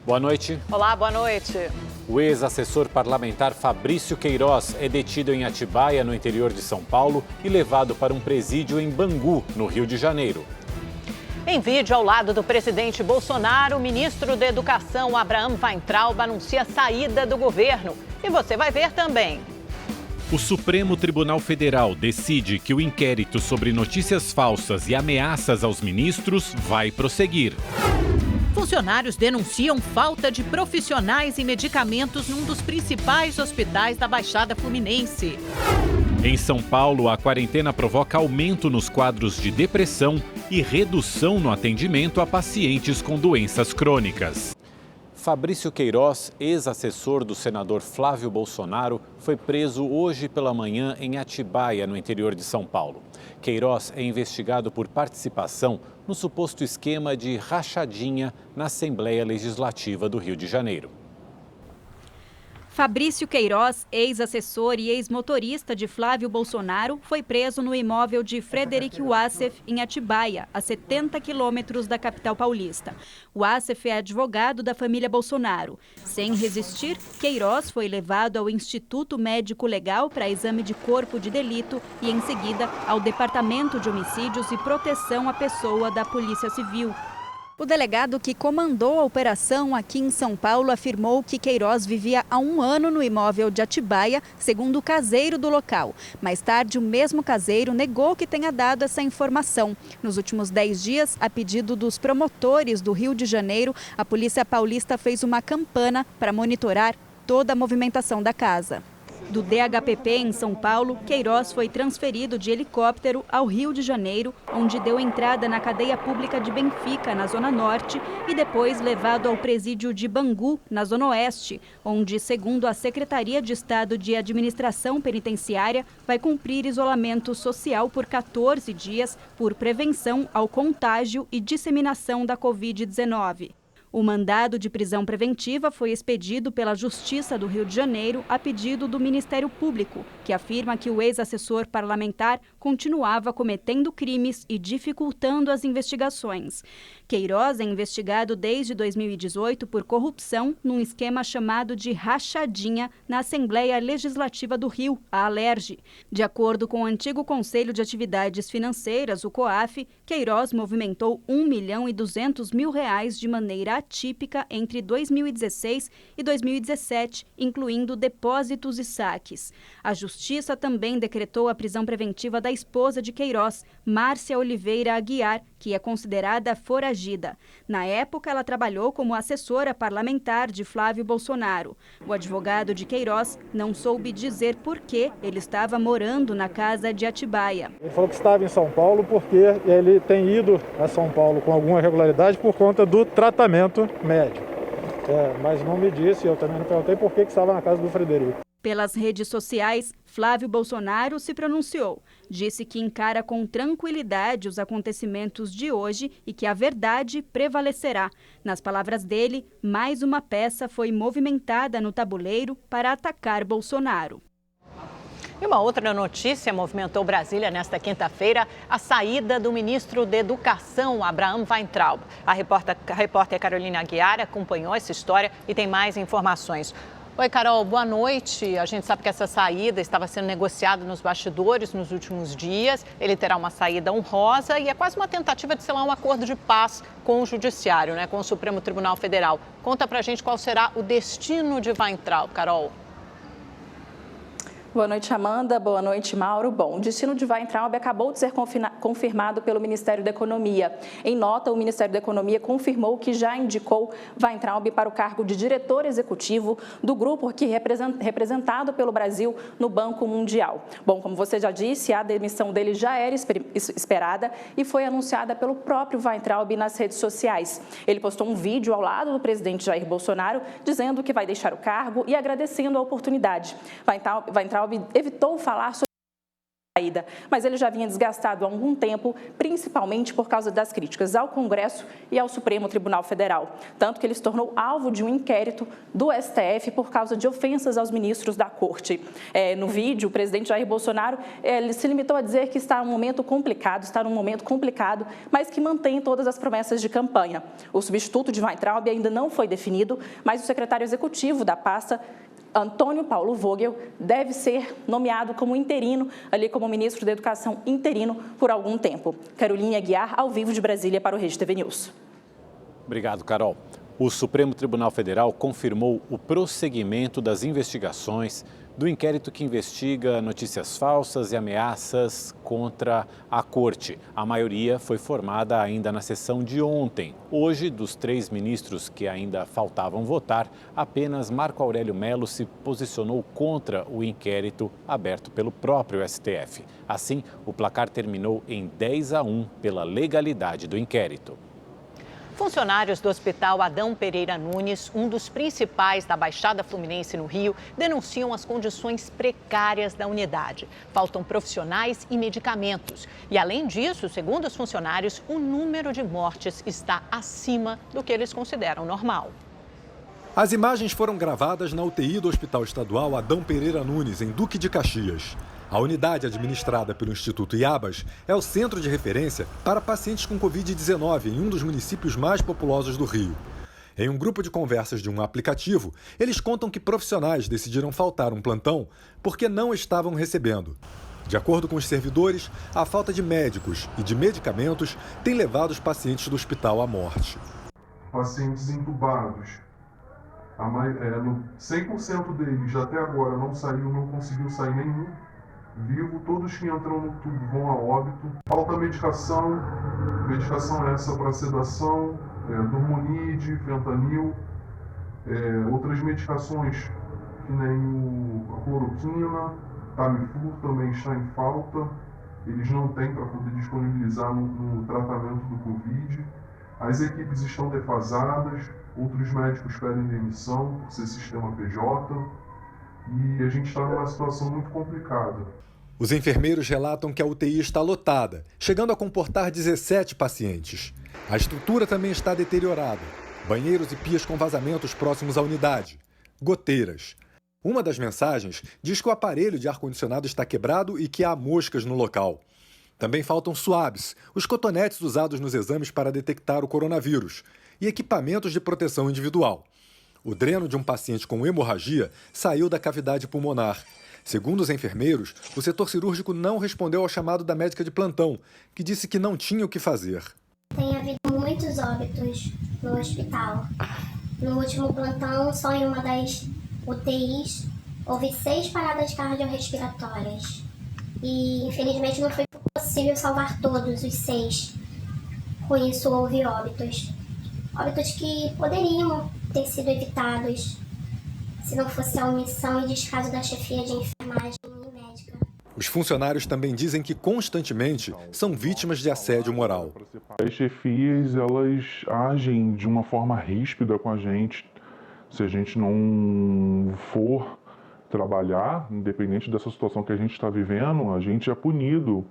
Boa noite. Olá, boa noite. O ex-assessor parlamentar Fabrício Queiroz é detido em Atibaia, no interior de São Paulo, e levado para um presídio em Bangu, no Rio de Janeiro. Em vídeo ao lado do presidente Bolsonaro, o ministro da Educação, Abraham Weintraub, anuncia a saída do governo. E você vai ver também. O Supremo Tribunal Federal decide que o inquérito sobre notícias falsas e ameaças aos ministros vai prosseguir. Funcionários denunciam falta de profissionais e medicamentos num dos principais hospitais da Baixada Fluminense. Em São Paulo, a quarentena provoca aumento nos quadros de depressão e redução no atendimento a pacientes com doenças crônicas. Fabrício Queiroz, ex-assessor do senador Flávio Bolsonaro, foi preso hoje pela manhã em Atibaia, no interior de São Paulo. Queiroz é investigado por participação no suposto esquema de rachadinha na Assembleia Legislativa do Rio de Janeiro. Fabrício Queiroz, ex-assessor e ex-motorista de Flávio Bolsonaro, foi preso no imóvel de Frederic Wassef, em Atibaia, a 70 quilômetros da capital paulista. Wassef é advogado da família Bolsonaro. Sem resistir, Queiroz foi levado ao Instituto Médico Legal para exame de corpo de delito e, em seguida, ao Departamento de Homicídios e Proteção à Pessoa da Polícia Civil. O delegado que comandou a operação aqui em São Paulo afirmou que Queiroz vivia há 1 ano no imóvel de Atibaia, segundo o caseiro do local. Mais tarde, o mesmo caseiro negou que tenha dado essa informação. Nos últimos 10 dias, a pedido dos promotores do Rio de Janeiro, a Polícia Paulista fez uma campana para monitorar toda a movimentação da casa. Do DHPP em São Paulo, Queiroz foi transferido de helicóptero ao Rio de Janeiro, onde deu entrada na cadeia pública de Benfica, na Zona Norte, e depois levado ao presídio de Bangu, na Zona Oeste, onde, segundo a Secretaria de Estado de Administração Penitenciária, vai cumprir isolamento social por 14 dias por prevenção ao contágio e disseminação da Covid-19. O mandado de prisão preventiva foi expedido pela Justiça do Rio de Janeiro a pedido do Ministério Público, que afirma que o ex-assessor parlamentar continuava cometendo crimes e dificultando as investigações. Queiroz é investigado desde 2018 por corrupção num esquema chamado de rachadinha na Assembleia Legislativa do Rio, a Alerj. De acordo com o antigo Conselho de Atividades Financeiras, o COAF, Queiroz movimentou R$1.200.000 de maneira atípica entre 2016 e 2017, incluindo depósitos e saques. A Justiça também decretou a prisão preventiva da esposa de Queiroz, Márcia Oliveira Aguiar, que é considerada foragida. Na época, ela trabalhou como assessora parlamentar de Flávio Bolsonaro. O advogado de Queiroz não soube dizer por que ele estava morando na casa de Atibaia. Ele falou que estava em São Paulo porque ele tem ido a São Paulo com alguma regularidade por conta do tratamento médico. Mas não me disse, eu também não perguntei por que estava na casa do Frederico. Pelas redes sociais, Flávio Bolsonaro se pronunciou. Disse que encara com tranquilidade os acontecimentos de hoje e que a verdade prevalecerá. Nas palavras dele, mais uma peça foi movimentada no tabuleiro para atacar Bolsonaro. E uma outra notícia movimentou Brasília nesta quinta-feira, a saída do ministro da Educação, Abraham Weintraub. A repórter Carolina Aguiar acompanhou essa história e tem mais informações. Oi, Carol, boa noite. A gente sabe que essa saída estava sendo negociada nos bastidores nos últimos dias. Ele terá uma saída honrosa e é quase uma tentativa de selar um acordo de paz com o Judiciário, com o Supremo Tribunal Federal. Conta pra gente qual será o destino de Weintraub, Carol. Boa noite, Amanda. Boa noite, Mauro. Bom, o destino de Weintraub acabou de ser confirmado pelo Ministério da Economia. Em nota, o Ministério da Economia confirmou que já indicou Weintraub para o cargo de diretor executivo do grupo que representado pelo Brasil no Banco Mundial. Bom, como você já disse, a demissão dele já era esperada e foi anunciada pelo próprio Weintraub nas redes sociais. Ele postou um vídeo ao lado do presidente Jair Bolsonaro dizendo que vai deixar o cargo e agradecendo a oportunidade. Weintraub evitou falar sobre Mas ele já vinha desgastado há algum tempo, principalmente por causa das críticas ao Congresso e ao Supremo Tribunal Federal. Tanto que ele se tornou alvo de um inquérito do STF por causa de ofensas aos ministros da Corte. No vídeo, o presidente Jair Bolsonaro ele se limitou a dizer que está num momento complicado, mas que mantém todas as promessas de campanha. O substituto de Weintraub ainda não foi definido, mas o secretário executivo da pasta, Antônio Paulo Vogel, deve ser nomeado como interino, ali como ministro da Educação interino por algum tempo. Carolina Aguiar, ao vivo de Brasília para o Rede TV News. Obrigado, Carol. O Supremo Tribunal Federal confirmou o prosseguimento das investigações do inquérito que investiga notícias falsas e ameaças contra a Corte. A maioria foi formada ainda na sessão de ontem. Hoje, dos 3 ministros que ainda faltavam votar, apenas Marco Aurélio Mello se posicionou contra o inquérito aberto pelo próprio STF. Assim, o placar terminou em 10-1 pela legalidade do inquérito. Funcionários do Hospital Adão Pereira Nunes, um dos principais da Baixada Fluminense no Rio, denunciam as condições precárias da unidade. Faltam profissionais e medicamentos. E, além disso, segundo os funcionários, o número de mortes está acima do que eles consideram normal. As imagens foram gravadas na UTI do Hospital Estadual Adão Pereira Nunes, em Duque de Caxias. A unidade administrada pelo Instituto Iabas é o centro de referência para pacientes com Covid-19 em um dos municípios mais populosos do Rio. Em um grupo de conversas de um aplicativo, eles contam que profissionais decidiram faltar um plantão porque não estavam recebendo. De acordo com os servidores, a falta de médicos e de medicamentos tem levado os pacientes do hospital à morte. Pacientes entubados. 100% deles até agora não conseguiu sair nenhum vivo. Todos que entram no tubo vão a óbito. Falta medicação essa para sedação, dormonide, fentanil, outras medicações que nem a cloroquina, Tamiflu também está em falta. Eles não têm para poder disponibilizar no tratamento do Covid. As equipes estão defasadas, outros médicos pedem demissão por ser sistema PJ e a gente está numa situação muito complicada. Os enfermeiros relatam que a UTI está lotada, chegando a comportar 17 pacientes. A estrutura também está deteriorada. Banheiros e pias com vazamentos próximos à unidade. Goteiras. Uma das mensagens diz que o aparelho de ar-condicionado está quebrado e que há moscas no local. Também faltam swabs, os cotonetes usados nos exames para detectar o coronavírus, e equipamentos de proteção individual. O dreno de um paciente com hemorragia saiu da cavidade pulmonar. Segundo os enfermeiros, o setor cirúrgico não respondeu ao chamado da médica de plantão, que disse que não tinha o que fazer. Tem havido muitos óbitos no hospital. No último plantão, só em uma das UTIs, houve 6 paradas cardiorrespiratórias. E, infelizmente, não foi possível salvar todos os 6. Com isso, houve óbitos. Óbitos que poderiam ter sido evitados se não fosse a omissão e descaso da chefia de enfermagem e médica. Os funcionários também dizem que constantemente são vítimas de assédio moral. As chefias, elas agem de uma forma ríspida com a gente. Se a gente não for trabalhar, independente dessa situação que a gente está vivendo, a gente é punido,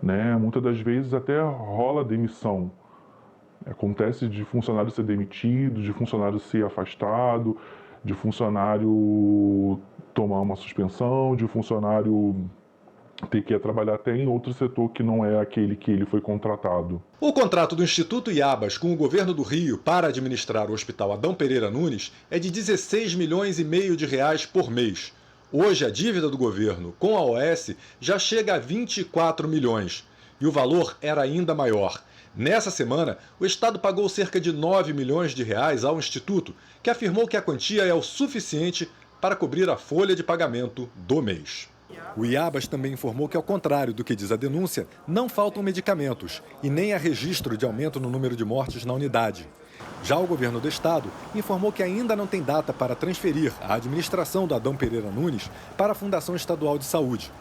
né? Muitas das vezes até rola demissão. Acontece de funcionário ser demitido, de funcionário ser afastado, de funcionário tomar uma suspensão, de funcionário ter que ir trabalhar até em outro setor que não é aquele que ele foi contratado. O contrato do Instituto Iabas com o governo do Rio para administrar o Hospital Adão Pereira Nunes é de 16,5 milhões de reais por mês. Hoje, a dívida do governo com a OS já chega a 24 milhões e o valor era ainda maior. Nessa semana, o Estado pagou cerca de 9 milhões de reais ao Instituto, que afirmou que a quantia é o suficiente para cobrir a folha de pagamento do mês. O Iabas também informou que, ao contrário do que diz a denúncia, não faltam medicamentos e nem há registro de aumento no número de mortes na unidade. Já o governo do estado informou que ainda não tem data para transferir a administração do Adão Pereira Nunes para a Fundação Estadual de Saúde.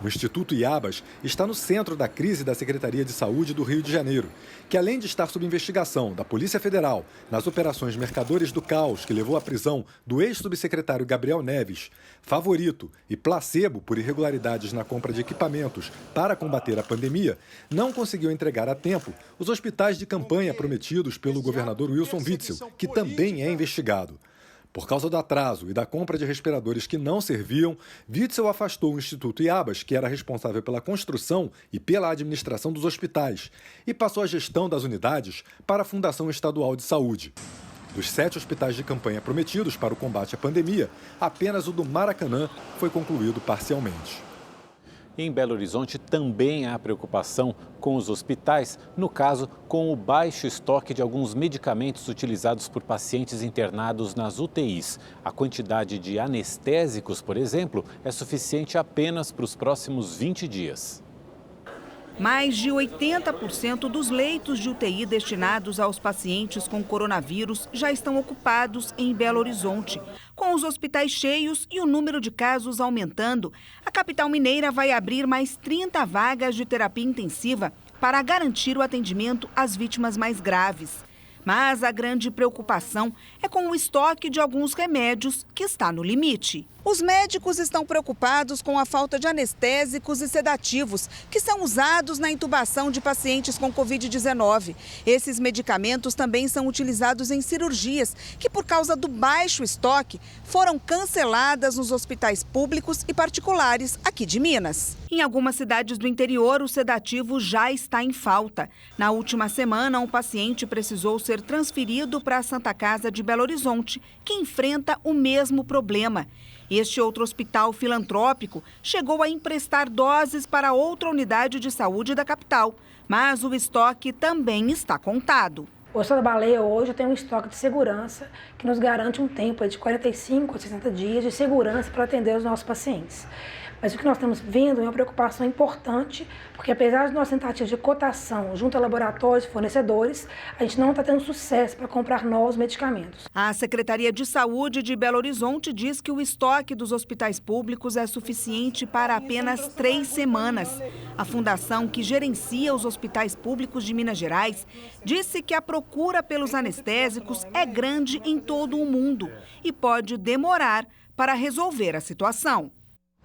O Instituto Iabas está no centro da crise da Secretaria de Saúde do Rio de Janeiro, que além de estar sob investigação da Polícia Federal nas operações Mercadores do Caos, que levou à prisão do ex-subsecretário Gabriel Neves, favorito e placebo por irregularidades na compra de equipamentos para combater a pandemia, não conseguiu entregar a tempo os hospitais de campanha prometidos pelo governador Wilson Witzel, que também é investigado. Por causa do atraso e da compra de respiradores que não serviam, Witzel afastou o Instituto Iabas, que era responsável pela construção e pela administração dos hospitais, e passou a gestão das unidades para a Fundação Estadual de Saúde. Dos 7 hospitais de campanha prometidos para o combate à pandemia, apenas o do Maracanã foi concluído parcialmente. Em Belo Horizonte também há preocupação com os hospitais, no caso, com o baixo estoque de alguns medicamentos utilizados por pacientes internados nas UTIs. A quantidade de anestésicos, por exemplo, é suficiente apenas para os próximos 20 dias. Mais de 80% dos leitos de UTI destinados aos pacientes com coronavírus já estão ocupados em Belo Horizonte. Com os hospitais cheios e o número de casos aumentando, a capital mineira vai abrir mais 30 vagas de terapia intensiva para garantir o atendimento às vítimas mais graves. Mas a grande preocupação é com o estoque de alguns remédios que está no limite. Os médicos estão preocupados com a falta de anestésicos e sedativos que são usados na intubação de pacientes com Covid-19. Esses medicamentos também são utilizados em cirurgias que, por causa do baixo estoque, foram canceladas nos hospitais públicos e particulares aqui de Minas. Em algumas cidades do interior, o sedativo já está em falta. Na última semana, um paciente precisou ser transferido para a Santa Casa de Belo Horizonte, que enfrenta o mesmo problema. Este outro hospital filantrópico chegou a emprestar doses para outra unidade de saúde da capital, mas o estoque também está contado. O Hospital da Baleia hoje tem um estoque de segurança que nos garante um tempo de 45 a 60 dias de segurança para atender os nossos pacientes. Mas o que nós estamos vendo é uma preocupação importante, porque apesar das nossas tentativas de cotação junto a laboratórios e fornecedores, a gente não está tendo sucesso para comprar novos medicamentos. A Secretaria de Saúde de Belo Horizonte diz que o estoque dos hospitais públicos é suficiente para apenas 3 semanas. A fundação que gerencia os hospitais públicos de Minas Gerais disse que a procura pelos anestésicos é grande em todo o mundo e pode demorar para resolver a situação.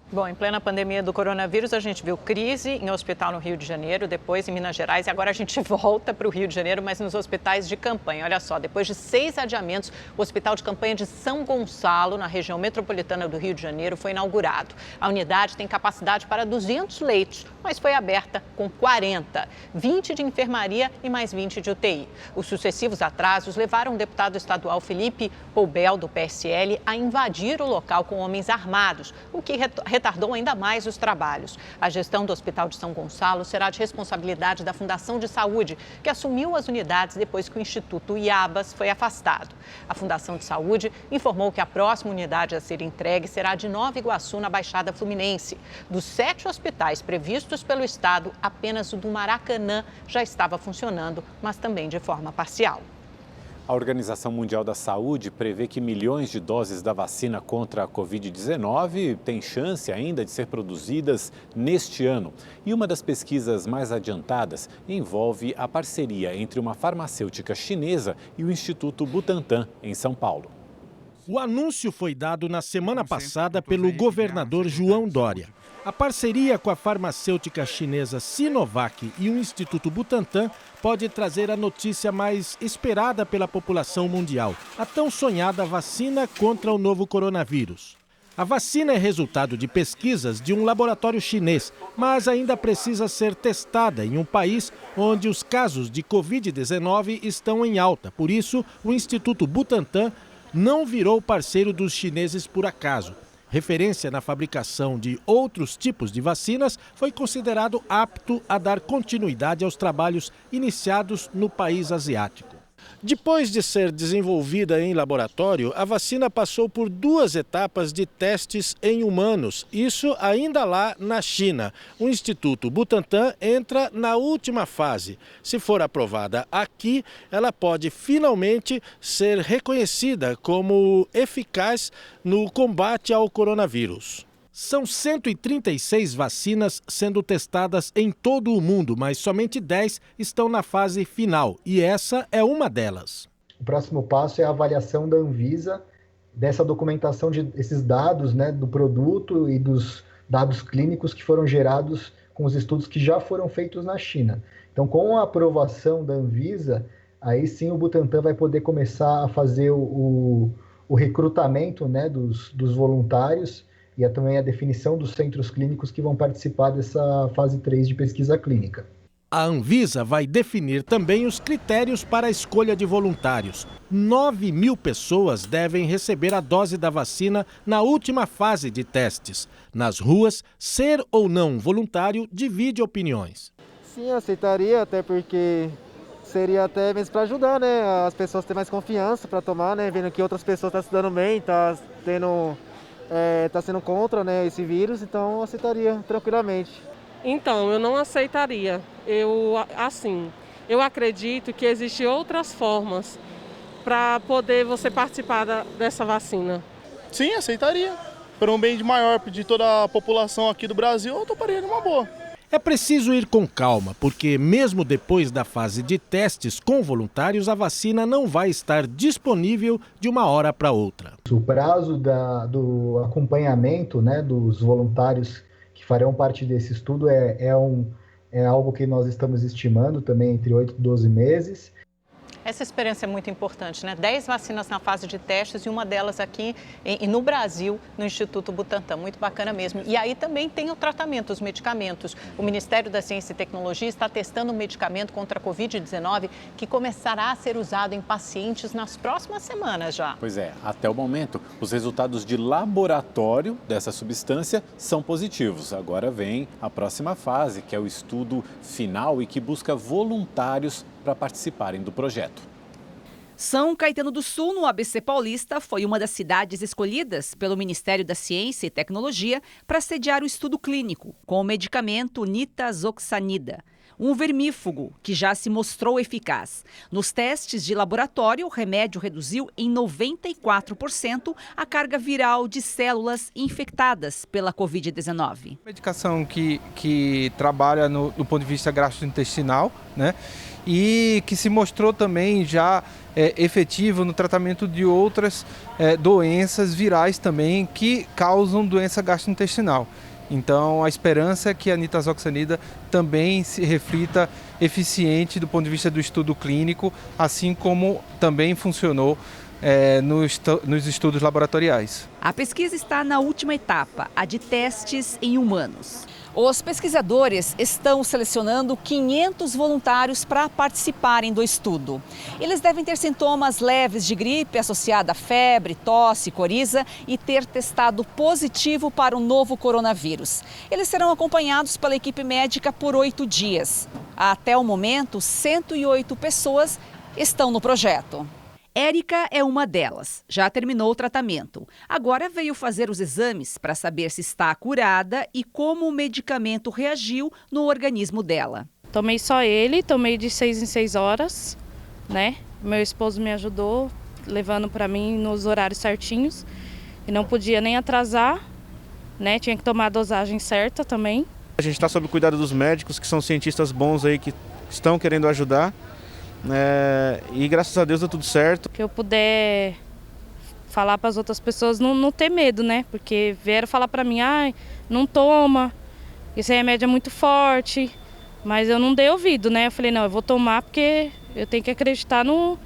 Bom, em plena pandemia do coronavírus, a gente viu crise em hospital no Rio de Janeiro, depois em Minas Gerais e agora a gente volta para o Rio de Janeiro, mas nos hospitais de campanha. Olha só, depois de 6 adiamentos, o Hospital de Campanha de São Gonçalo, na região metropolitana do Rio de Janeiro, foi inaugurado. A unidade tem capacidade para 200 leitos, mas foi aberta com 40, 20 de enfermaria e mais 20 de UTI. Os sucessivos atrasos levaram o deputado estadual Felipe Poubel, do PSL, a invadir o local com homens armados, o que retardou ainda mais os trabalhos. A gestão do Hospital de São Gonçalo será de responsabilidade da Fundação de Saúde, que assumiu as unidades depois que o Instituto Iabas foi afastado. A Fundação de Saúde informou que a próxima unidade a ser entregue será de Nova Iguaçu, na Baixada Fluminense. Dos 7 hospitais previstos pelo Estado, apenas o do Maracanã já estava funcionando, mas também de forma parcial. A Organização Mundial da Saúde prevê que milhões de doses da vacina contra a Covid-19 têm chance ainda de ser produzidas neste ano. E uma das pesquisas mais adiantadas envolve a parceria entre uma farmacêutica chinesa e o Instituto Butantan, em São Paulo. O anúncio foi dado na semana passada pelo governador João Dória. A parceria com a farmacêutica chinesa Sinovac e o Instituto Butantan pode trazer a notícia mais esperada pela população mundial, a tão sonhada vacina contra o novo coronavírus. A vacina é resultado de pesquisas de um laboratório chinês, mas ainda precisa ser testada em um país onde os casos de Covid-19 estão em alta. Por isso, o Instituto Butantan não virou parceiro dos chineses por acaso. Referência na fabricação de outros tipos de vacinas, foi considerado apto a dar continuidade aos trabalhos iniciados no país asiático. Depois de ser desenvolvida em laboratório, a vacina passou por 2 etapas de testes em humanos, isso ainda lá na China. O Instituto Butantan entra na última fase. Se for aprovada aqui, ela pode finalmente ser reconhecida como eficaz no combate ao coronavírus. São 136 vacinas sendo testadas em todo o mundo, mas somente 10 estão na fase final, e essa é uma delas. O próximo passo é a avaliação da Anvisa dessa documentação desses dados, né, do produto e dos dados clínicos que foram gerados com os estudos que já foram feitos na China. Então, com a aprovação da Anvisa, aí sim o Butantan vai poder começar a fazer o recrutamento, né, dos voluntários e também a definição dos centros clínicos que vão participar dessa fase 3 de pesquisa clínica. A Anvisa vai definir também os critérios para a escolha de voluntários. 9.000 pessoas devem receber a dose da vacina na última fase de testes. Nas ruas, ser ou não voluntário divide opiniões. Sim, aceitaria, até porque seria até mesmo para ajudar, né? As pessoas terem mais confiança para tomar, né? Vendo que outras pessoas estão se dando bem, tá sendo contra, né, esse vírus, então aceitaria tranquilamente. Então, eu não aceitaria. Eu acredito que existem outras formas para poder você participar dessa vacina. Sim, aceitaria. Para um bem maior de toda a população aqui do Brasil, eu toparia numa boa. É preciso ir com calma, porque mesmo depois da fase de testes com voluntários, a vacina não vai estar disponível de uma hora para outra. O prazo do acompanhamento, né, dos voluntários que farão parte desse estudo é algo que nós estamos estimando também entre 8 e 12 meses. Essa experiência é muito importante, né? 10 vacinas na fase de testes e uma delas aqui no Brasil, no Instituto Butantan. Muito bacana mesmo. E aí também tem o tratamento, os medicamentos. O Ministério da Ciência e Tecnologia está testando um medicamento contra a Covid-19 que começará a ser usado em pacientes nas próximas semanas já. Pois é, até o momento, os resultados de laboratório dessa substância são positivos. Agora vem a próxima fase, que é o estudo final e que busca voluntários para participarem do projeto. São Caetano do Sul, no ABC Paulista, foi uma das cidades escolhidas pelo Ministério da Ciência e Tecnologia para sediar o estudo clínico com o medicamento nitazoxanida, um vermífugo que já se mostrou eficaz. Nos testes de laboratório, o remédio reduziu em 94% a carga viral de células infectadas pela Covid-19. Medicação que trabalha do ponto de vista gastrointestinal, né? E que se mostrou também já efetivo no tratamento de outras doenças virais também que causam doença gastrointestinal. Então, a esperança é que a nitazoxanida também se reflita eficiente do ponto de vista do estudo clínico, assim como também funcionou nos estudos laboratoriais. A pesquisa está na última etapa, a de testes em humanos. Os pesquisadores estão selecionando 500 voluntários para participarem do estudo. Eles devem ter sintomas leves de gripe associada a febre, tosse, coriza e ter testado positivo para o novo coronavírus. Eles serão acompanhados pela equipe médica por 8 dias. Até o momento, 108 pessoas estão no projeto. Érica é uma delas, já terminou o tratamento. Agora veio fazer os exames para saber se está curada e como o medicamento reagiu no organismo dela. Tomei só ele, tomei de 6 em 6 horas, né? Meu esposo me ajudou, levando para mim nos horários certinhos. E não podia nem atrasar, né? Tinha que tomar a dosagem certa também. A gente está sob o cuidado dos médicos, que são cientistas bons aí, que estão querendo ajudar. E graças a Deus deu tudo certo. Que eu puder falar para as outras pessoas não ter medo, né? Porque vieram falar para mim, não toma, esse remédio é muito forte, mas eu não dei ouvido, né? Eu falei, não, eu vou tomar porque eu tenho que acreditar no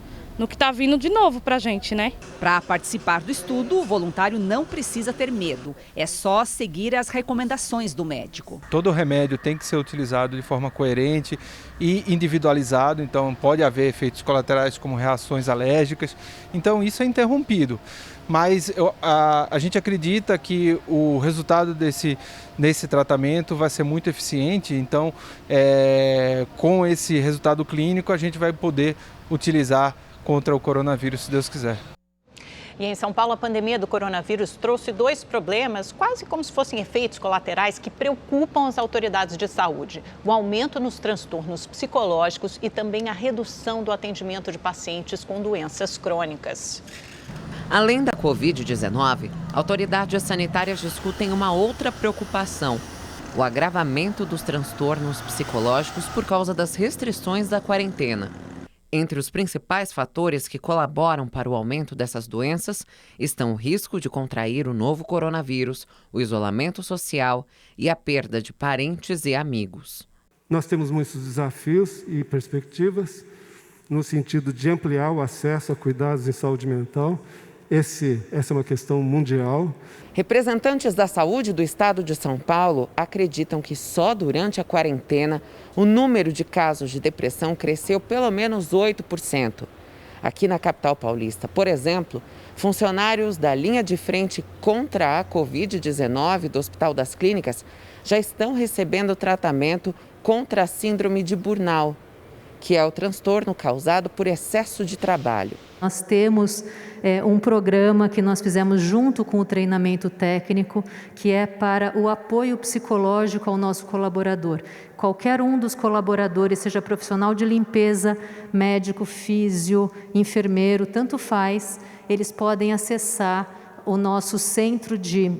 que está vindo de novo para a gente, né? Para participar do estudo, o voluntário não precisa ter medo. É só seguir as recomendações do médico. Todo remédio tem que ser utilizado de forma coerente e individualizado. Então, pode haver efeitos colaterais como reações alérgicas. Então, isso é interrompido. Mas a gente acredita que o resultado desse tratamento vai ser muito eficiente. Então, com esse resultado clínico, a gente vai poder utilizar contra o coronavírus, se Deus quiser. E em São Paulo, a pandemia do coronavírus trouxe 2 problemas, quase como se fossem efeitos colaterais, que preocupam as autoridades de saúde. O aumento nos transtornos psicológicos e também a redução do atendimento de pacientes com doenças crônicas. Além da Covid-19, autoridades sanitárias discutem uma outra preocupação: o agravamento dos transtornos psicológicos por causa das restrições da quarentena. Entre os principais fatores que colaboram para o aumento dessas doenças estão o risco de contrair o novo coronavírus, o isolamento social e a perda de parentes e amigos. Nós temos muitos desafios e perspectivas no sentido de ampliar o acesso a cuidados em saúde mental. Essa é uma questão mundial. Representantes da saúde do estado de São Paulo acreditam que só durante a quarentena o número de casos de depressão cresceu pelo menos 8%. Aqui na capital paulista, por exemplo, funcionários da linha de frente contra a Covid-19 do Hospital das Clínicas já estão recebendo tratamento contra a síndrome de burnout, que é o transtorno causado por excesso de trabalho. Nós temos um programa que nós fizemos junto com o treinamento técnico, que é para o apoio psicológico ao nosso colaborador. Qualquer um dos colaboradores, seja profissional de limpeza, médico, físio, enfermeiro, tanto faz, eles podem acessar o nosso centro de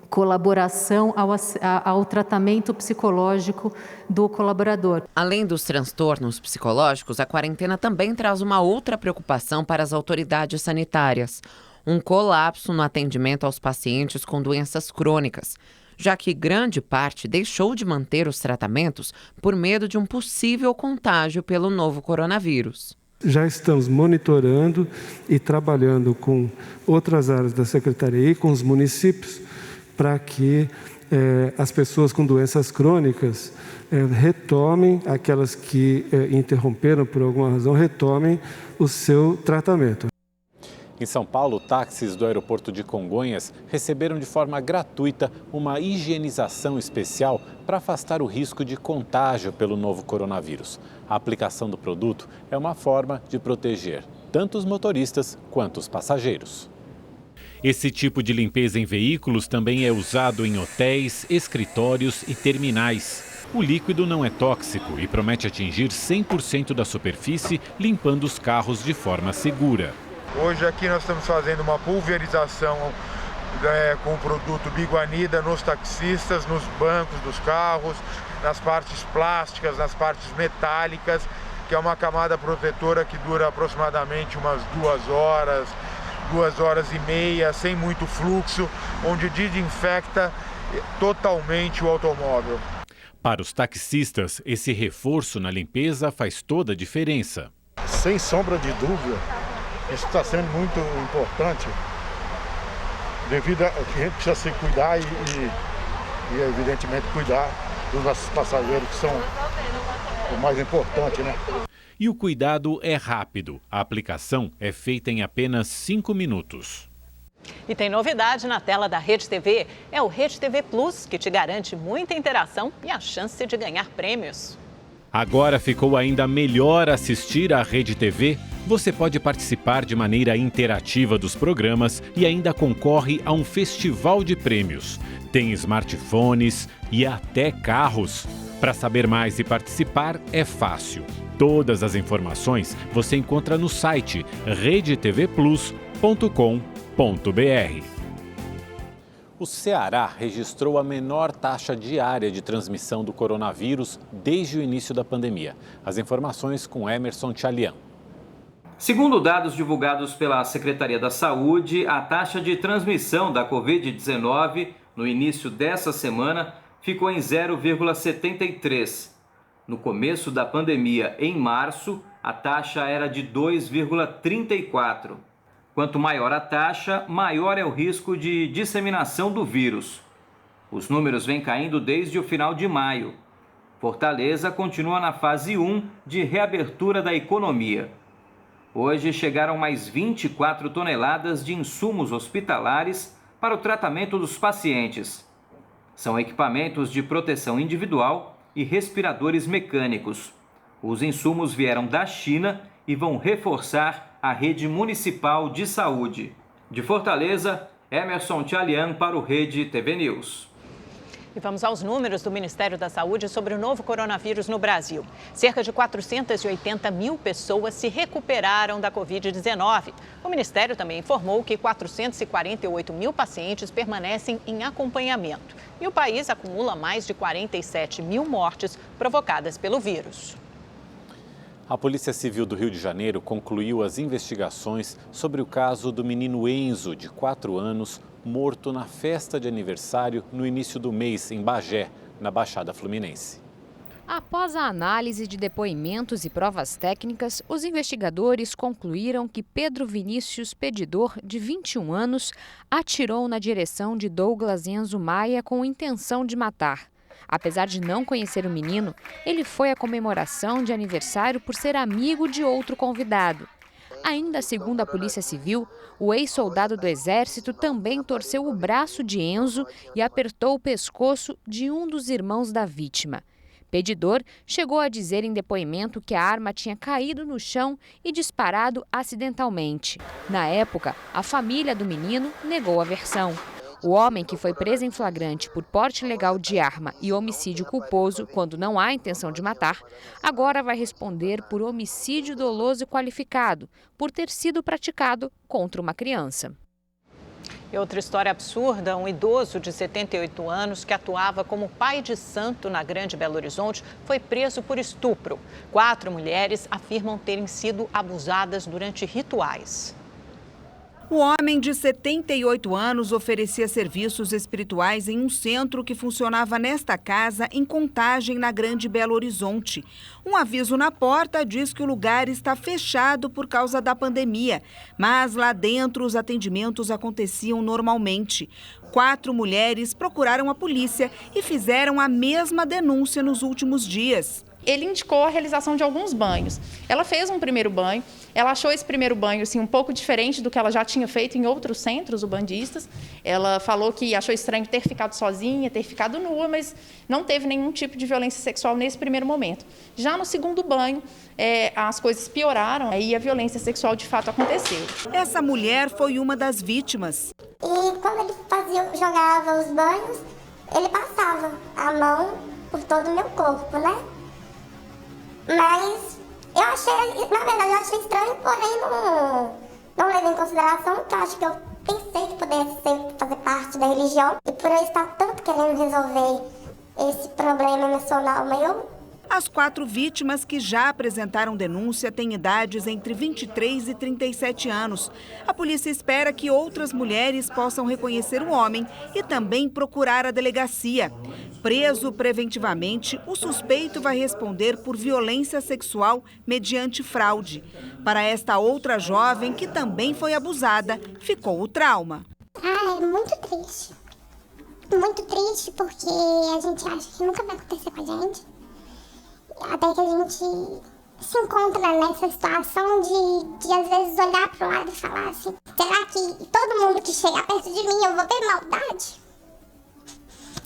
colaboração ao tratamento psicológico do colaborador. Além dos transtornos psicológicos, a quarentena também traz uma outra preocupação para as autoridades sanitárias: um colapso no atendimento aos pacientes com doenças crônicas, já que grande parte deixou de manter os tratamentos por medo de um possível contágio pelo novo coronavírus. Já estamos monitorando e trabalhando com outras áreas da Secretaria e com os municípios para que as pessoas com doenças crônicas retomem, aquelas que interromperam por alguma razão, retomem o seu tratamento. Em São Paulo, táxis do aeroporto de Congonhas receberam de forma gratuita uma higienização especial para afastar o risco de contágio pelo novo coronavírus. A aplicação do produto é uma forma de proteger tanto os motoristas quanto os passageiros. Esse tipo de limpeza em veículos também é usado em hotéis, escritórios e terminais. O líquido não é tóxico e promete atingir 100% da superfície, limpando os carros de forma segura. Hoje aqui nós estamos fazendo uma pulverização com o produto Biguanida nos taxistas, nos bancos dos carros, nas partes plásticas, nas partes metálicas, que é uma camada protetora que dura aproximadamente umas 2 horas, 2 horas e meia, sem muito fluxo, onde desinfecta totalmente o automóvel. Para os taxistas, esse reforço na limpeza faz toda a diferença. Sem sombra de dúvida, isso está sendo muito importante, devido a que a gente precisa se cuidar e evidentemente, cuidar dos nossos passageiros, que são o mais importante, né? E o cuidado é rápido. A aplicação é feita em apenas 5 minutos. E tem novidade na tela da Rede TV. É o Rede TV Plus, que te garante muita interação e a chance de ganhar prêmios. Agora ficou ainda melhor assistir à Rede TV. Você pode participar de maneira interativa dos programas e ainda concorre a um festival de prêmios. Tem smartphones e até carros. Para saber mais e participar é fácil. Todas as informações você encontra no site redetvplus.com.br. O Ceará registrou a menor taxa diária de transmissão do coronavírus desde o início da pandemia. As informações com Emerson Tchalian. Segundo dados divulgados pela Secretaria da Saúde, a taxa de transmissão da Covid-19 no início dessa semana ficou em 0,73. No começo da pandemia, em março, a taxa era de 2,34. Quanto maior a taxa, maior é o risco de disseminação do vírus. Os números vêm caindo desde o final de maio. Fortaleza continua na fase 1 de reabertura da economia. Hoje chegaram mais 24 toneladas de insumos hospitalares para o tratamento dos pacientes. São equipamentos de proteção individual e respiradores mecânicos. Os insumos vieram da China e vão reforçar a rede municipal de saúde. De Fortaleza, Emerson Tchalian para o Rede TV News. E vamos aos números do Ministério da Saúde sobre o novo coronavírus no Brasil. Cerca de 480 mil pessoas se recuperaram da Covid-19. O Ministério também informou que 448 mil pacientes permanecem em acompanhamento. E o país acumula mais de 47 mil mortes provocadas pelo vírus. A Polícia Civil do Rio de Janeiro concluiu as investigações sobre o caso do menino Enzo, de 4 anos, morto na festa de aniversário no início do mês, em Bagé, na Baixada Fluminense. Após a análise de depoimentos e provas técnicas, os investigadores concluíram que Pedro Vinícius Pedidor, de 21 anos, atirou na direção de Douglas Enzo Maia com intenção de matar. Apesar de não conhecer o menino, ele foi à comemoração de aniversário por ser amigo de outro convidado. Ainda segundo a Polícia Civil, o ex-soldado do Exército também torceu o braço de Enzo e apertou o pescoço de um dos irmãos da vítima. Pedidor chegou a dizer em depoimento que a arma tinha caído no chão e disparado acidentalmente. Na época, a família do menino negou a versão. O homem, que foi preso em flagrante por porte ilegal de arma e homicídio culposo quando não há intenção de matar, agora vai responder por homicídio doloso e qualificado, por ter sido praticado contra uma criança. E outra história absurda, um idoso de 78 anos que atuava como pai de santo na Grande Belo Horizonte foi preso por estupro. 4 mulheres afirmam terem sido abusadas durante rituais. O homem de 78 anos oferecia serviços espirituais em um centro que funcionava nesta casa em Contagem, na Grande Belo Horizonte. Um aviso na porta diz que o lugar está fechado por causa da pandemia, mas lá dentro os atendimentos aconteciam normalmente. 4 mulheres procuraram a polícia e fizeram a mesma denúncia nos últimos dias. Ele indicou a realização de alguns banhos. Ela fez um primeiro banho, ela achou esse primeiro banho assim, um pouco diferente do que ela já tinha feito em outros centros ubandistas. Ela falou que achou estranho ter ficado sozinha, ter ficado nua, mas não teve nenhum tipo de violência sexual nesse primeiro momento. Já no segundo banho, as coisas pioraram e a violência sexual de fato aconteceu. Essa mulher foi uma das vítimas. E quando ele jogava os banhos, ele passava a mão por todo o meu corpo, né? Mas eu achei, na verdade, eu achei estranho, porém não levei em consideração, porque eu acho que eu pensei que pudesse fazer parte da religião. E por eu estar tanto querendo resolver esse problema emocional meu. As 4 vítimas que já apresentaram denúncia têm idades entre 23 e 37 anos. A polícia espera que outras mulheres possam reconhecer o homem e também procurar a delegacia. Preso preventivamente, o suspeito vai responder por violência sexual mediante fraude. Para esta outra jovem, que também foi abusada, ficou o trauma. É muito triste. Muito triste porque a gente acha que nunca vai acontecer com a gente. Até que a gente se encontra nessa situação de às vezes olhar para o lado e falar assim, será que todo mundo que chegar perto de mim eu vou ver maldade?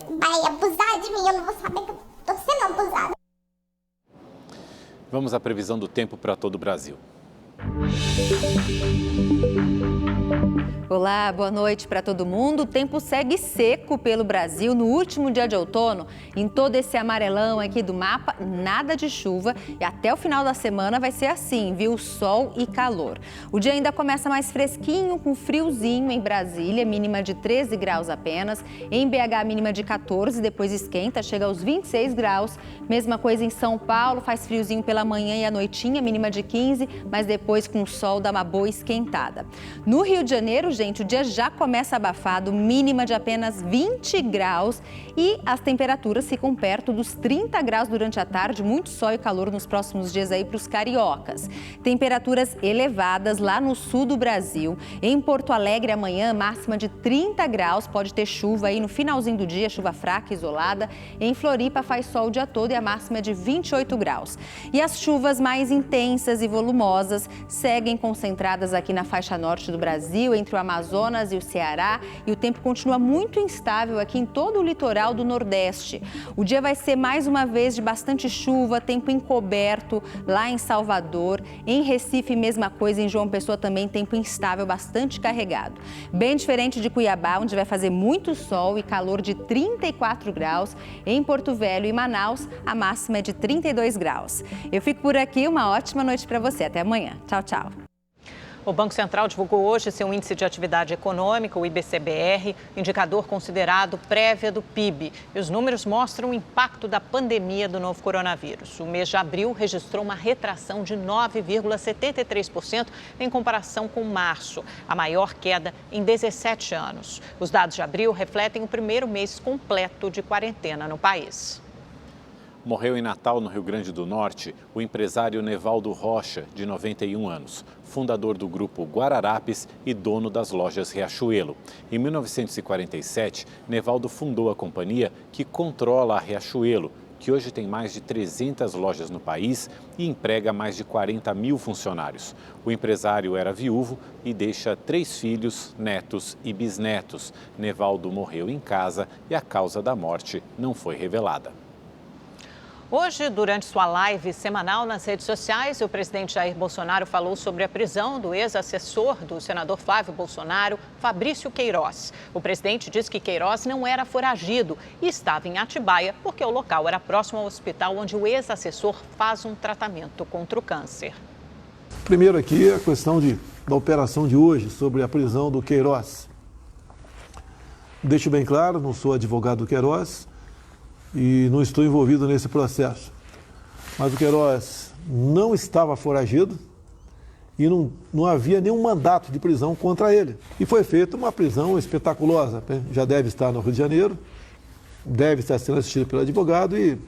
Vai abusar de mim, eu não vou saber que eu estou sendo abusada. Vamos à previsão do tempo para todo o Brasil. Olá, boa noite para todo mundo. O tempo segue seco pelo Brasil no último dia de outono. Em todo esse amarelão aqui do mapa, nada de chuva e até o final da semana vai ser assim, viu? Sol e calor. O dia ainda começa mais fresquinho, com friozinho em Brasília, mínima de 13 graus apenas. Em BH, mínima de 14, depois esquenta, chega aos 26 graus. Mesma coisa em São Paulo, faz friozinho pela manhã e à noitinha, mínima de 15, mas depois com o sol dá uma boa esquentada. No Rio de Janeiro, gente, o dia já começa abafado, mínima de apenas 20 graus e as temperaturas ficam perto dos 30 graus durante a tarde, muito sol e calor nos próximos dias aí para os cariocas. Temperaturas elevadas lá no sul do Brasil. Em Porto Alegre, amanhã, máxima de 30 graus, pode ter chuva aí no finalzinho do dia, chuva fraca, isolada. Em Floripa faz sol o dia todo e a máxima é de 28 graus. E as chuvas mais intensas e volumosas seguem concentradas aqui na faixa norte do Brasil, entre o Amazonas e o Ceará e o tempo continua muito instável aqui em todo o litoral do Nordeste. O dia vai ser mais uma vez de bastante chuva, tempo encoberto lá em Salvador. Em Recife, mesma coisa, em João Pessoa também tempo instável, bastante carregado. Bem diferente de Cuiabá, onde vai fazer muito sol e calor de 34 graus. Em Porto Velho e Manaus, a máxima é de 32 graus. Eu fico por aqui, uma ótima noite para você. Até amanhã. Tchau, tchau. O Banco Central divulgou hoje seu índice de atividade econômica, o IBC-BR, indicador considerado prévia do PIB. E os números mostram o impacto da pandemia do novo coronavírus. O mês de abril registrou uma retração de 9,73% em comparação com março, a maior queda em 17 anos. Os dados de abril refletem o primeiro mês completo de quarentena no país. Morreu em Natal, no Rio Grande do Norte, o empresário Nevaldo Rocha, de 91 anos, fundador do grupo Guararapes e dono das lojas Riachuelo. Em 1947, Nevaldo fundou a companhia que controla a Riachuelo, que hoje tem mais de 300 lojas no país e emprega mais de 40 mil funcionários. O empresário era viúvo e deixa 3 filhos, netos e bisnetos. Nevaldo morreu em casa e a causa da morte não foi revelada. Hoje, durante sua live semanal nas redes sociais, o presidente Jair Bolsonaro falou sobre a prisão do ex-assessor do senador Flávio Bolsonaro, Fabrício Queiroz. O presidente disse que Queiroz não era foragido e estava em Atibaia porque o local era próximo ao hospital onde o ex-assessor faz um tratamento contra o câncer. Primeiro aqui a questão da operação de hoje sobre a prisão do Queiroz. Deixo bem claro, não sou advogado do Queiroz e não estou envolvido nesse processo. Mas o Queiroz não estava foragido e não havia nenhum mandato de prisão contra ele. E foi feita uma prisão espetaculosa, né? Já deve estar no Rio de Janeiro, deve estar sendo assistido pelo advogado e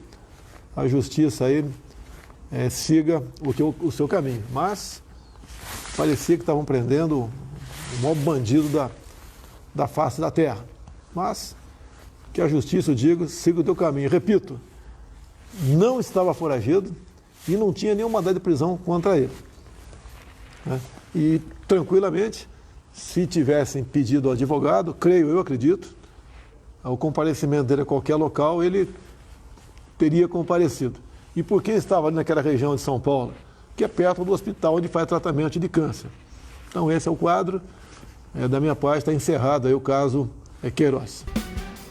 a justiça aí siga o seu caminho. Mas parecia que estavam prendendo o maior bandido da face da terra. Mas que a justiça, eu digo, siga o teu caminho. Repito, não estava foragido e não tinha nenhum mandado de prisão contra ele. Né? E, tranquilamente, se tivessem pedido ao advogado, eu acredito, o comparecimento dele a qualquer local, ele teria comparecido. E por que estava ali naquela região de São Paulo? Que é perto do hospital onde faz tratamento de câncer. Então, esse é o quadro. Da minha parte, está encerrado aí o caso Queiroz.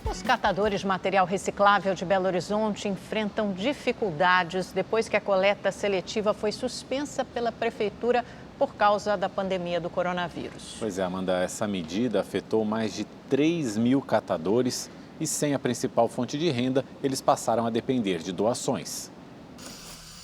Os catadores de material reciclável de Belo Horizonte enfrentam dificuldades depois que a coleta seletiva foi suspensa pela prefeitura por causa da pandemia do coronavírus. Pois é, Amanda, essa medida afetou mais de 3 mil catadores e sem a principal fonte de renda, eles passaram a depender de doações.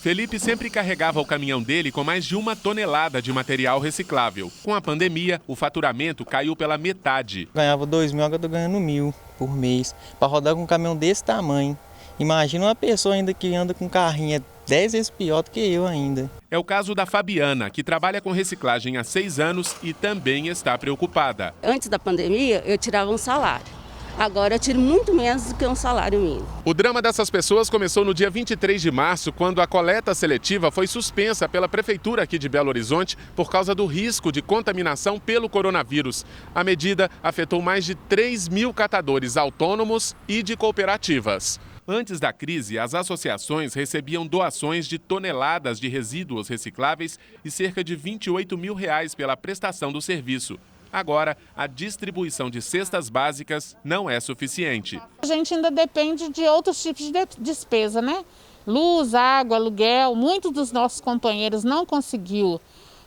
Felipe sempre carregava o caminhão dele com mais de 1 tonelada de material reciclável. Com a pandemia, o faturamento caiu pela metade. Ganhava 2.000, agora estou ganhando 1.000 por mês. Para rodar com um caminhão desse tamanho. Imagina uma pessoa ainda que anda com carrinho, é 10 vezes pior do que eu ainda. É o caso da Fabiana, que trabalha com reciclagem há 6 anos e também está preocupada. Antes da pandemia, eu tirava um salário. Agora eu tiro muito menos do que um salário mínimo. O drama dessas pessoas começou no dia 23 de março, quando a coleta seletiva foi suspensa pela prefeitura aqui de Belo Horizonte por causa do risco de contaminação pelo coronavírus. A medida afetou mais de 3 mil catadores autônomos e de cooperativas. Antes da crise, as associações recebiam doações de toneladas de resíduos recicláveis e cerca de R$28 mil pela prestação do serviço. Agora, a distribuição de cestas básicas não é suficiente. A gente ainda depende de outros tipos de despesa, né? Luz, água, aluguel. Muitos dos nossos companheiros não conseguiu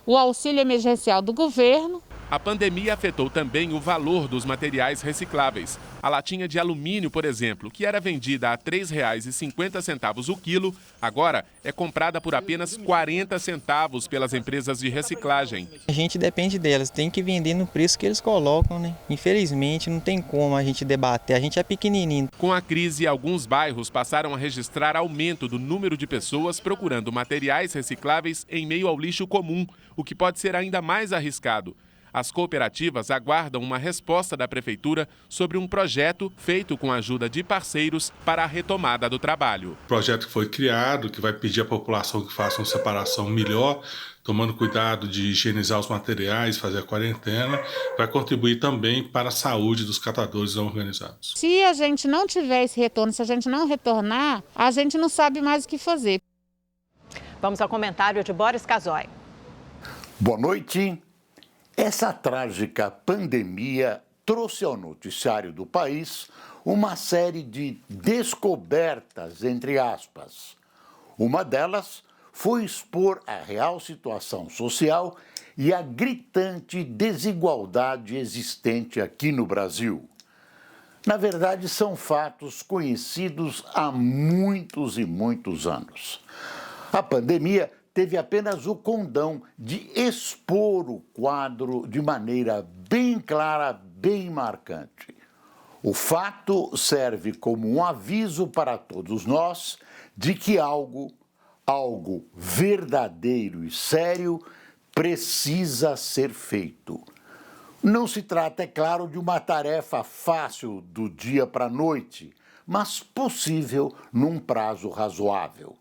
o auxílio emergencial do governo. A pandemia afetou também o valor dos materiais recicláveis. A latinha de alumínio, por exemplo, que era vendida a R$ 3,50 o quilo, agora é comprada por apenas 40 centavos pelas empresas de reciclagem. A gente depende delas, tem que vender no preço que eles colocam, né? Infelizmente, não tem como a gente debater, a gente é pequenininho. Com a crise, alguns bairros passaram a registrar aumento do número de pessoas procurando materiais recicláveis em meio ao lixo comum, o que pode ser ainda mais arriscado. As cooperativas aguardam uma resposta da Prefeitura sobre um projeto feito com a ajuda de parceiros para a retomada do trabalho. O projeto que foi criado, que vai pedir à população que faça uma separação melhor, tomando cuidado de higienizar os materiais, fazer a quarentena, vai contribuir também para a saúde dos catadores não organizados. Se a gente não tiver esse retorno, se a gente não retornar, a gente não sabe mais o que fazer. Vamos ao comentário de Boris Casoy. Boa noite. Essa trágica pandemia trouxe ao noticiário do país uma série de descobertas, entre aspas. Uma delas foi expor a real situação social e a gritante desigualdade existente aqui no Brasil. Na verdade, são fatos conhecidos há muitos e muitos anos. A pandemia teve apenas o condão de expor o quadro de maneira bem clara, bem marcante. O fato serve como um aviso para todos nós de que algo verdadeiro e sério precisa ser feito. Não se trata, é claro, de uma tarefa fácil do dia para a noite, mas possível num prazo razoável.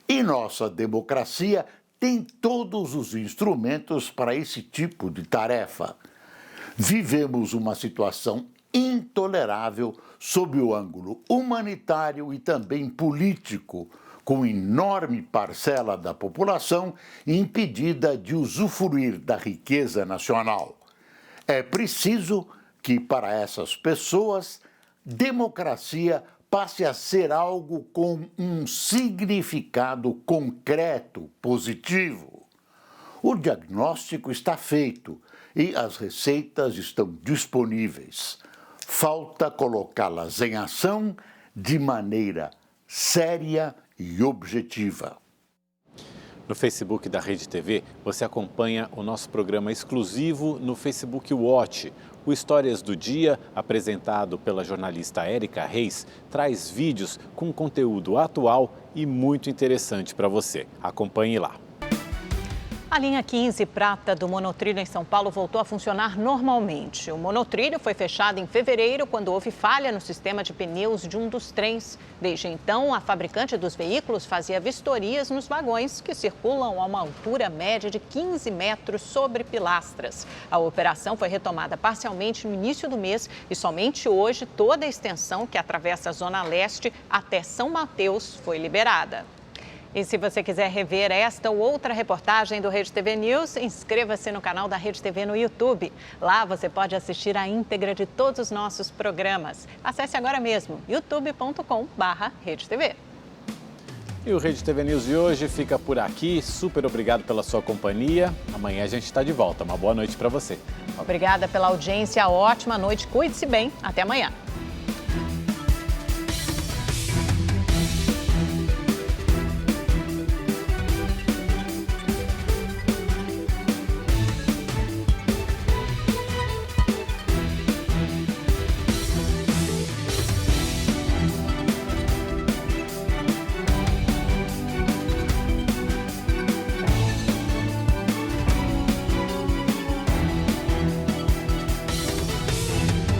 E nossa democracia tem todos os instrumentos para esse tipo de tarefa. Vivemos uma situação intolerável sob o ângulo humanitário e também político, com enorme parcela da população impedida de usufruir da riqueza nacional. É preciso que, para essas pessoas, democracia passe a ser algo com um significado concreto, positivo. O diagnóstico está feito e as receitas estão disponíveis. Falta colocá-las em ação de maneira séria e objetiva. No Facebook da Rede TV, você acompanha o nosso programa exclusivo no Facebook Watch. O Histórias do Dia, apresentado pela jornalista Érica Reis, traz vídeos com conteúdo atual e muito interessante para você. Acompanhe lá. A linha 15 prata do monotrilho em São Paulo voltou a funcionar normalmente. O monotrilho foi fechado em fevereiro, quando houve falha no sistema de pneus de um dos trens. Desde então, a fabricante dos veículos fazia vistorias nos vagões, que circulam a uma altura média de 15 metros sobre pilastras. A operação foi retomada parcialmente no início do mês e somente hoje toda a extensão que atravessa a Zona Leste até São Mateus foi liberada. E se você quiser rever esta ou outra reportagem do Rede TV News, inscreva-se no canal da Rede TV no YouTube. Lá você pode assistir a íntegra de todos os nossos programas. Acesse agora mesmo, youtube.com/RedeTV. E o Rede TV News de hoje fica por aqui. Super obrigado pela sua companhia. Amanhã a gente está de volta. Uma boa noite para você. Obrigada pela audiência. Ótima noite. Cuide-se bem. Até amanhã.